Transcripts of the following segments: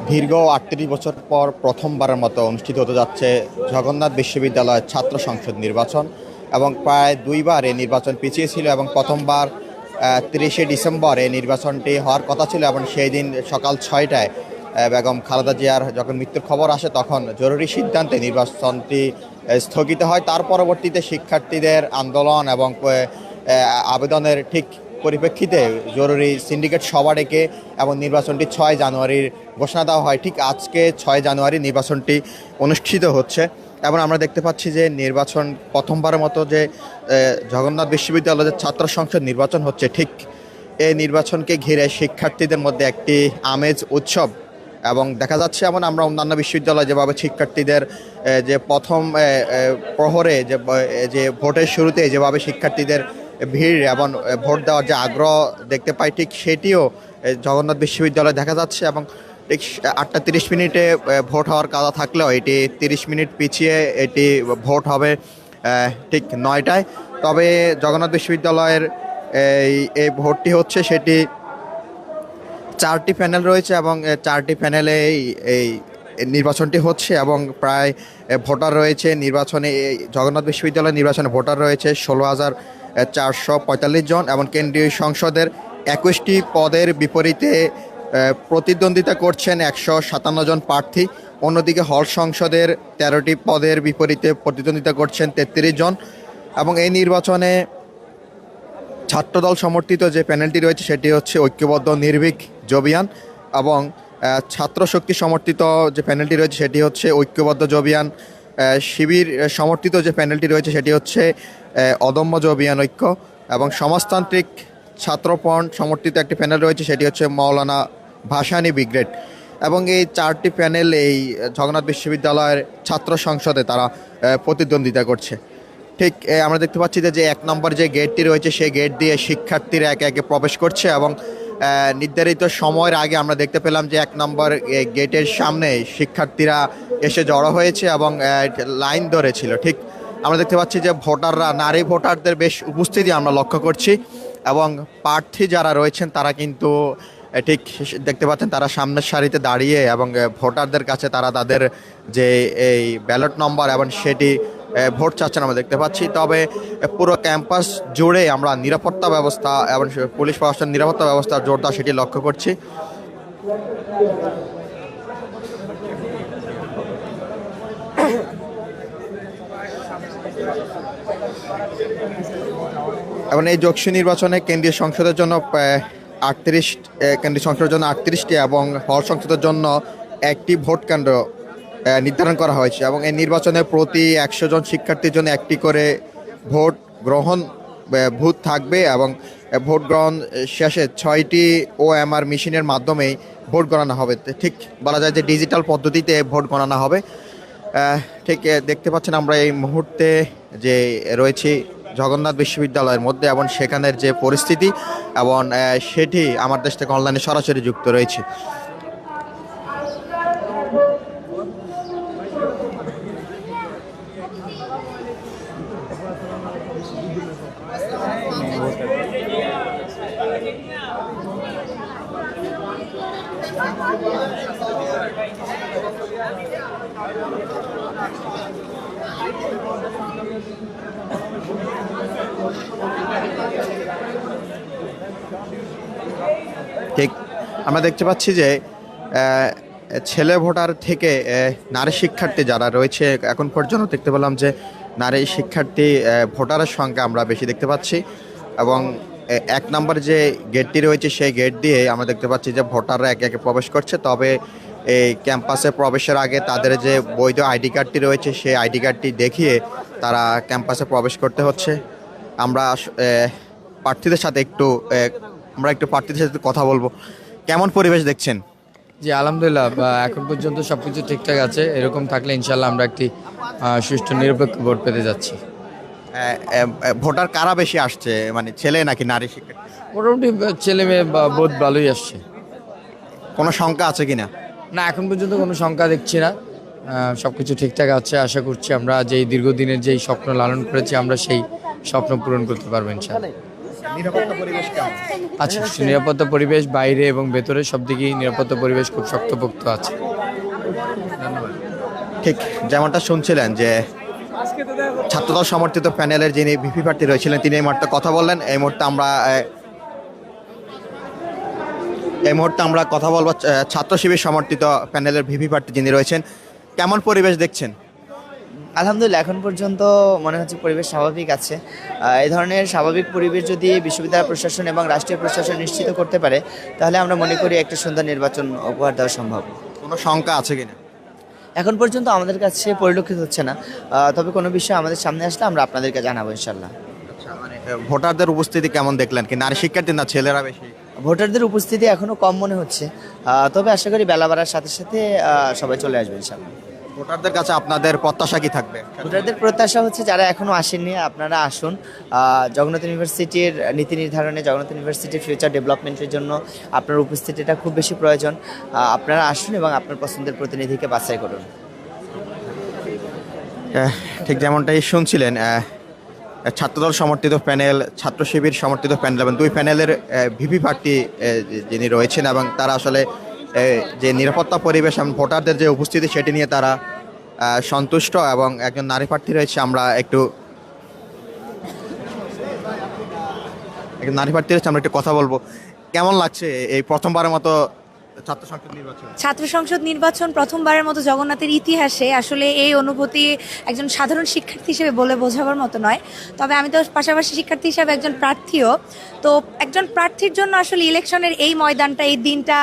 দীর্ঘ ৩৮ বছর পর প্রথমবারের মতো অনুষ্ঠিত হতে যাচ্ছে জগন্নাথ বিশ্ববিদ্যালয়ের ছাত্র সংসদ নির্বাচন এবং প্রায় দুইবার এই নির্বাচন পিছিয়ে ছিল এবং প্রথমবার ৩০শে ডিসেম্বর এই নির্বাচনটি হওয়ার কথা ছিল এবং সেই দিন সকাল ৬টায় বেগম খালেদা জিয়ার যখন মৃত্যুর খবর আসে তখন জরুরি সিদ্ধান্তে নির্বাচনটি স্থগিত হয়। তার পরবর্তীতে শিক্ষার্থীদের আন্দোলন এবং আবেদনের ঠিক পরিপ্রেক্ষিতে জরুরি সিন্ডিকেট সভা ডেকে এবং নির্বাচনটি ৬ জানুয়ারির ঘোষণা দেওয়া হয়। ঠিক আজকে ৬ জানুয়ারি নির্বাচনটি অনুষ্ঠিত হচ্ছে এবং আমরা দেখতে পাচ্ছি যে নির্বাচন প্রথমবারের মতো যে জগন্নাথ বিশ্ববিদ্যালয়ের ছাত্র সংসদ নির্বাচন হচ্ছে, ঠিক এই নির্বাচনকে ঘিরে শিক্ষার্থীদের মধ্যে একটি আমেজ উৎসব এবং দেখা যাচ্ছে এমন আমরা অন্যান্য বিশ্ববিদ্যালয় যেভাবে শিক্ষার্থীদের যে প্রথম প্রহরে যে ভোটের শুরুতে যেভাবে শিক্ষার্থীদের ভিড় এবং ভোট দেওয়ার যে আগ্রহ দেখতে পাই, ঠিক সেটিও জগন্নাথ বিশ্ববিদ্যালয়ে দেখা যাচ্ছে এবং ঠিক ৮টা ৩০ ভোট হওয়ার কথা থাকলেও এটি ৩০ মিনিট পিছিয়ে এটি ভোট হবে ঠিক ৯টায়। তবে জগন্নাথ বিশ্ববিদ্যালয়ের এই ভোটটি হচ্ছে সেটি 4টি প্যানেল রয়েছে এবং 4টি প্যানেলে এই নির্বাচনটি হচ্ছে এবং প্রায় ভোটার রয়েছে নির্বাচনে জগন্নাথ বিশ্ববিদ্যালয়ের নির্বাচনে ভোটার রয়েছে ১৬,৪৪৫ জন এবং কেন্দ্রীয় সংসদের ২১টি পদের বিপরীতে প্রতিদ্বন্দ্বিতা করছেন ১৫৭ জন প্রার্থী। অন্যদিকে হল সংসদের ১৩টি পদের বিপরীতে প্রতিদ্বন্দ্বিতা করছেন ৩৩ জন এবং এই নির্বাচনে ছাত্রদল সমর্থিত যে প্যানেলটি রয়েছে সেটি হচ্ছে ঐক্যবদ্ধ নির্ভীক জবিয়ান এবং ছাত্র শক্তি সমর্থিত যে প্যানেলটি রয়েছে সেটি হচ্ছে ঐক্যবদ্ধ জবিয়ান, শিবির সমর্থিত যে প্যানেলটি রয়েছে সেটি হচ্ছে অদম্য জবিয়ান ঐক্য এবং সমাজতান্ত্রিক ছাত্রপণ সমর্থিত একটি প্যানেল রয়েছে সেটি হচ্ছে মাওলানা ভাসানী ব্রিগেড। এবং এই 4টি প্যানেল এই জগন্নাথ বিশ্ববিদ্যালয়ের ছাত্র সংসদে তারা প্রতিদ্বন্দ্বিতা করছে। ঠিক আমরা দেখতে পাচ্ছি যে ১ নম্বর যে গেটটি রয়েছে সেই গেট দিয়ে শিক্ষার্থীরা একে একে প্রবেশ করছে এবং নির্ধারিত সময়ের আগে আমরা দেখতে পেলাম যে ১ নম্বর গেটের সামনে শিক্ষার্থীরা এসে জড়ো হয়েছে এবং লাইন ধরেছিল। ঠিক আমরা দেখতে পাচ্ছি যে ভোটাররা, নারী ভোটারদের বেশ উপস্থিতি আমরা লক্ষ্য করছি এবং প্রার্থী যারা রয়েছেন তারা কিন্তু ঠিক দেখতে পাচ্ছেন তারা সামনের সারিতে দাঁড়িয়ে এবং ভোটারদের কাছে তারা তাদের যে এই ব্যালট নম্বর এবং সেটি ভোট চাচ্ছেন আমরা দেখতে পাচ্ছি। তবে পুরো ক্যাম্পাস জুড়ে আমরা নিরাপত্তা ব্যবস্থা এবং পুলিশ প্রশাসনের নিরাপত্তা ব্যবস্থা জোরদার সেটি লক্ষ্য করছি। এবং এই যোগসু নির্বাচনে কেন্দ্রীয় সংসদের জন্য 38টি এবং হল সংসদের জন্য একটি ভোট কেন্দ্র নির্ধারণ করা হয়েছে এবং এই নির্বাচনে প্রতি ১০০ জন শিক্ষার্থীর জন্য একটি করে ভোট গ্রহণ বুথ থাকবে এবং ভোট গ্রহণ শেষে 6টি OMR মেশিনের মাধ্যমেই ভোট গণনা হবে। ঠিক বলা যায় যে ডিজিটাল পদ্ধতিতে ভোট গণনা হবে। ঠিক দেখতে পাচ্ছেন আমরা এই মুহূর্তে যে রয়েছি জগন্নাথ বিশ্ববিদ্যালয়ের মধ্যে এবং সেখানের যে পরিস্থিতি এবং সেটি আমার দেশ থেকে অনলাইনে সরাসরি যুক্ত রয়েছে। ঠিক আমরা দেখতে পাচ্ছি যে ছেলে ভোটার থেকে নারী শিক্ষার্থী যারা রয়েছে এখন পর্যন্ত দেখতে পেলাম যে নারী শিক্ষার্থী ভোটারের সংখ্যা আমরা বেশি দেখতে পাচ্ছি এবং ১ নম্বর যে গেটটি রয়েছে সেই গেট দিয়ে আমরা দেখতে পাচ্ছি যে ভোটাররা একে একে প্রবেশ করছে। তবে এই ক্যাম্পাসে প্রবেশের আগে তাদের যে বৈধ আইডি কার্ডটি রয়েছে সেই আইডি কার্ডটি দেখিয়ে তারা ক্যাম্পাসে প্রবেশ করতে হচ্ছে। আমরা প্রার্থীদের সাথে একটু প্রার্থীদের সাথে কথা বলবো। কেমন পরিবেশ দেখছেন? জি আলহামদুলিল্লাহ, এখন পর্যন্ত সব কিছু ঠিকঠাক আছে। এরকম থাকলে ইনশাল্লাহ আমরা একটি সুষ্ঠু নিরপেক্ষ ভোট পেতে যাচ্ছি। ভোটার কারা বেশি আসছে, মানে ছেলে নাকি নারী শিক্ষার্থী? মোটামুটি ছেলে মেয়ে বোধ ভালোই আসছে। কোনো সংখ্যা আছে কিনা? না, এখন পর্যন্ত কোনো সংখ্যা দেখছি না, সব কিছু ঠিকঠাক আছে। আশা করছি আমরা যেই দীর্ঘদিনের যেই স্বপ্ন লালন করেছি আমরা সেই স্বপ্ন পূরণ করতে পারবো ইনশাআল্লাহ। নিরাপত্তা পরিবেশ কেমন? আচ্ছা, নিরাপত্তা পরিবেশ বাইরে এবং ভেতরে সব দিকেই নিরাপত্তা পরিবেশ খুব শক্তপোক্ত আছে। ঠিক যেমনটা শুনছিলেন যে ছাত্রদল সমর্থিত প্যানেলের যিনি ভিপি প্রার্থী রয়েছিলেন তিনি এই মুহূর্তে কথা বললেন। এই মুহূর্তে আমরা কথা বলবো ছাত্র শিবির সমর্থিত প্যানেলের ভিপি প্রার্থী যিনি রয়েছেন। কেমন পরিবেশ দেখছেন? আলহামদুলিল্লাহ, এখন পর্যন্ত মনে হচ্ছে পরিবেশ স্বাভাবিক আছে। এই ধরনের স্বাভাবিক পরিবেশ যদি বিশ্ববিদ্যালয় প্রশাসন এবং রাষ্ট্রীয় প্রশাসন নিশ্চিত করতে পারে, তাহলে আমরা মনে করি একটা সুন্দর নির্বাচন উপহার দেওয়া সম্ভব। কোনো শঙ্কা আছে কিনা? এখন পর্যন্ত আমাদের কাছে পরিলক্ষিত হচ্ছে না, তবে কোনো বিষয় আমাদের সামনে আসলে আমরা আপনাদেরকে জানাবো ইনশাল্লাহ। আচ্ছা, মানে ভোটারদের উপস্থিতি কেমন দেখলেন? কি নারী শিক্ষার্থী না ছেলেরা বেশি? ভোটারদের উপস্থিতি এখনো কম মনে হচ্ছে, তবে আশা করি বেলা বাড়ার সাথে সাথে সবাই চলে আসবে ইনশাল্লাহ। ভোটারদের কাছে আপনাদের প্রত্যাশা কি থাকবে? ভোটারদের প্রত্যাশা হচ্ছে যারা এখনো আসেননি আপনারা আসুন। জগন্নাথ ইউনিভার্সিটির নীতি নির্ধারণে, জগন্নাথ ইউনিভার্সিটির ফিউচার ডেভেলপমেন্টের জন্য আপনার উপস্থিতিটা খুব বেশি প্রয়োজন। আপনারা আসুন এবং আপনার পছন্দের প্রতিনিধিকে বাছাই করুন। ঠিক যেমনটাই শুনছিলেন, ছাত্রদল সমর্থিত প্যানেল, ছাত্র শিবির সমর্থিত প্যানেল এবং দুই প্যানেলের ভিপি প্রার্থী যিনি রয়েছেন এবং তারা আসলে যে নিরাপত্তা পরিবেশ এবং ভোটারদের যে উপস্থিতি সেটি নিয়ে তারা সন্তুষ্ট। এবং একজন নারী প্রার্থী রয়েছে, আমরা একটু কথা বলবো। কেমন লাগছে এই প্রথমবারের মতো ছাত্র সংসদ নির্বাচন প্রথমবারের মতো জগন্নাথের ইতিহাসে? আসলে এই অনুভূতি একজন সাধারণ শিক্ষার্থী হিসেবে বলে বোঝাবার মতো নয়, তবে আমি তো পাশাপাশি শিক্ষার্থী হিসেবে একজন প্রার্থীও। তো একজন প্রার্থীর জন্য আসলে ইলেকশনের এই ময়দানটা, এই দিনটা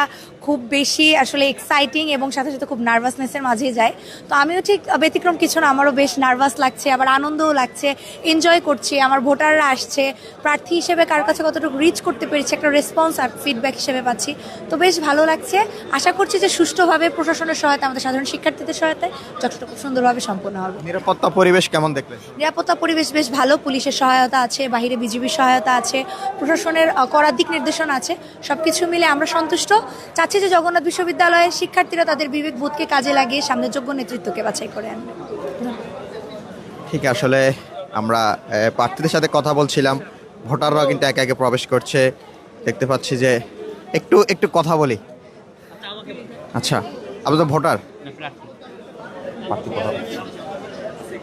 খুব বেশি আসলে এক্সাইটিং এবং সাথে সাথে খুব নার্ভাসনেসের মাঝেই যায়। তো আমিও ঠিক ব্যতিক্রম কিছু না, আমারও বেশ নার্ভাস লাগছে, আবার আনন্দও লাগছে, এনজয় করছি। আমার ভোটাররা আসছে, প্রার্থী হিসেবে কার কাছে কতটুকু রিচ করতে পেরেছি একটা রেসপন্স আর ফিডব্যাক হিসেবে পাচ্ছি, তো বেশ ভালো লাগছে। আশা করছি যে সুষ্ঠুভাবে প্রশাসনের সহায়তা, আমাদের সাধারণ শিক্ষার্থীদের সহায়তায় যতটুকু সুন্দরভাবে সম্পন্ন হবে। নিরাপত্তা পরিবেশ কেমন দেখলেন? নিরাপত্তা পরিবেশ বেশ ভালো, পুলিশের সহায়তা আছে, বাহিরে বিজিবির সহায়তা আছে, প্রশাসনের কড়া দিক নির্দেশনা আছে, সবকিছু মিলে আমরা সন্তুষ্ট। চাচ্ছি যে জগন্নাথ বিশ্ববিদ্যালয়ের শিক্ষার্থীরা তাদের বিবেক বোধকে কাজে লাগিয়ে সামনের যোগ্য নেতৃত্বকে বাছাই করে আনবে। ঠিক, আসলে আমরা প্রার্থীদের সাথে কথা বলছিলাম, ভোটাররাও কিন্তু একে একে প্রবেশ করছে। দেখতে পাচ্ছি যে একটু কথা বলি। আচ্ছা, আপনি তো ভোটার?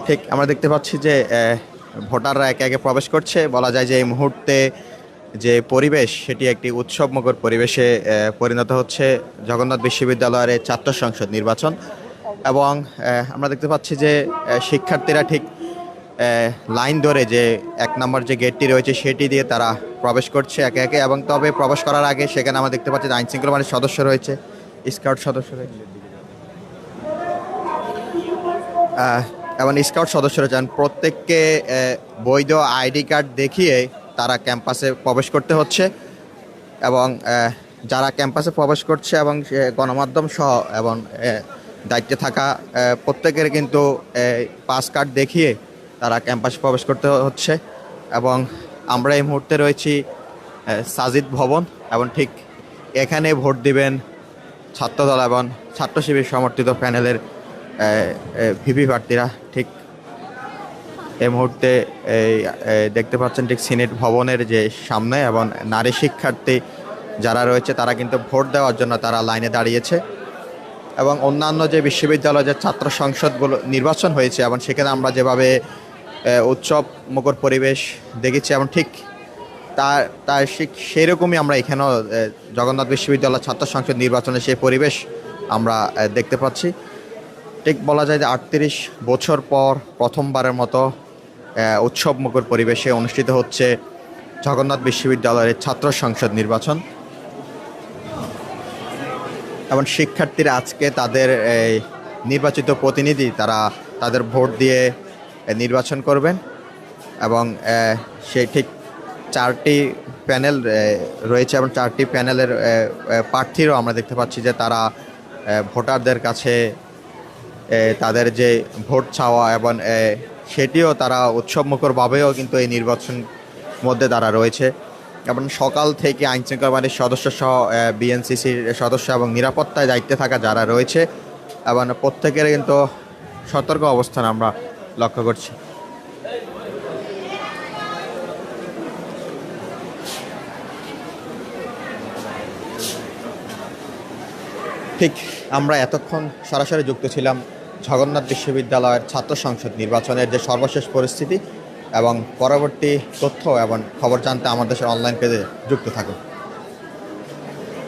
ঠিক, আমরা দেখতে পাচ্ছি যে ভোটাররা একে একে প্রবেশ করছে। বলা যায় যে এই মুহূর্তে যে পরিবেশ সেটি একটি উৎসবমুখর পরিবেশে পরিণত হচ্ছে জগন্নাথ বিশ্ববিদ্যালয়ের ছাত্র সংসদ নির্বাচন। এবং আমরা দেখতে পাচ্ছি যে শিক্ষার্থীরা ঠিক লাইন ধরে যে 1 নম্বর যে গেটটি রয়েছে সেটি দিয়ে তারা প্রবেশ করছে একে একে। এবং তবে প্রবেশ করার আগে সেখানে আমরা দেখতে পাচ্ছি যে আইনশৃঙ্খলা বাহিনীর সদস্য রয়েছে, স্কাউট সদস্য রয়েছে এবং স্কাউট সদস্যরা চান প্রত্যেককে বৈধ আইডি কার্ড দেখিয়ে তারা ক্যাম্পাসে প্রবেশ করতে হচ্ছে। এবং যারা ক্যাম্পাসে প্রবেশ করছে এবং গণমাধ্যম সহ এবং দায়িত্বে থাকা প্রত্যেকের কিন্তু পাস কার্ড দেখিয়ে তারা ক্যাম্পাসে প্রবেশ করতে হচ্ছে। এবং আমরা এই মুহূর্তে রয়েছি সাজিদ ভবন এবং ঠিক এখানে ভোট দিবেন ছাত্রদল এবং ছাত্র শিবির সমর্থিত প্যানেলের ভিপি প্রার্থীরা। ঠিক এই মুহূর্তে দেখতে পাচ্ছেন ঠিক সিনেট ভবনের যে সামনে এবং নারী শিক্ষার্থী যারা রয়েছে তারা কিন্তু ভোট দেওয়ার জন্য তারা লাইনে দাঁড়িয়েছে। এবং অন্যান্য যে বিশ্ববিদ্যালয় যে ছাত্র সংসদগুলো নির্বাচন হয়েছে এবং সেখানে আমরা যেভাবে উৎসব মুখর পরিবেশ দেখেছি এবং ঠিক তার সেই রকমই আমরা এখানেও জগন্নাথ বিশ্ববিদ্যালয় ছাত্র সংসদ নির্বাচনে সেই পরিবেশ আমরা দেখতে পাচ্ছি। ঠিক বলা যায় যে 38 বছর পর প্রথমবারের মতো উৎসবমুখর পরিবেশে অনুষ্ঠিত হচ্ছে জগন্নাথ বিশ্ববিদ্যালয়ের ছাত্র সংসদ নির্বাচন। এবং শিক্ষার্থীরা আজকে তাদের নির্বাচিত প্রতিনিধি তারা তাদের ভোট দিয়ে নির্বাচন করবেন। এবং সেই ঠিক 4টি প্যানেল রয়েছে এবং 4টি প্যানেলের প্রার্থীরাও আমরা দেখতে পাচ্ছি যে তারা ভোটারদের কাছে তাদের যে ভোট চাওয়া এবং সেটিও তারা উৎসবমুখরভাবেও কিন্তু এই নির্বাচন মধ্যে তারা রয়েছে। এবং সকাল থেকে আইনশৃঙ্খলা বাহিনীর সদস্য সহ বিএনসিসির সদস্য এবং নিরাপত্তায় দায়িত্বে থাকা যারা রয়েছে এবং প্রত্যেকের কিন্তু সতর্ক অবস্থান আমরা লক্ষ্য করছি। ঠিক আমরা এতক্ষণ সরাসরি যুক্ত ছিলাম জগন্নাথ বিশ্ববিদ্যালয়ের ছাত্র সংসদ নির্বাচনের যে সর্বশেষ পরিস্থিতি এবং পরবর্তী তথ্য এবং খবর জানতে আমাদের দেশের অনলাইন পেজে যুক্ত থাকুন।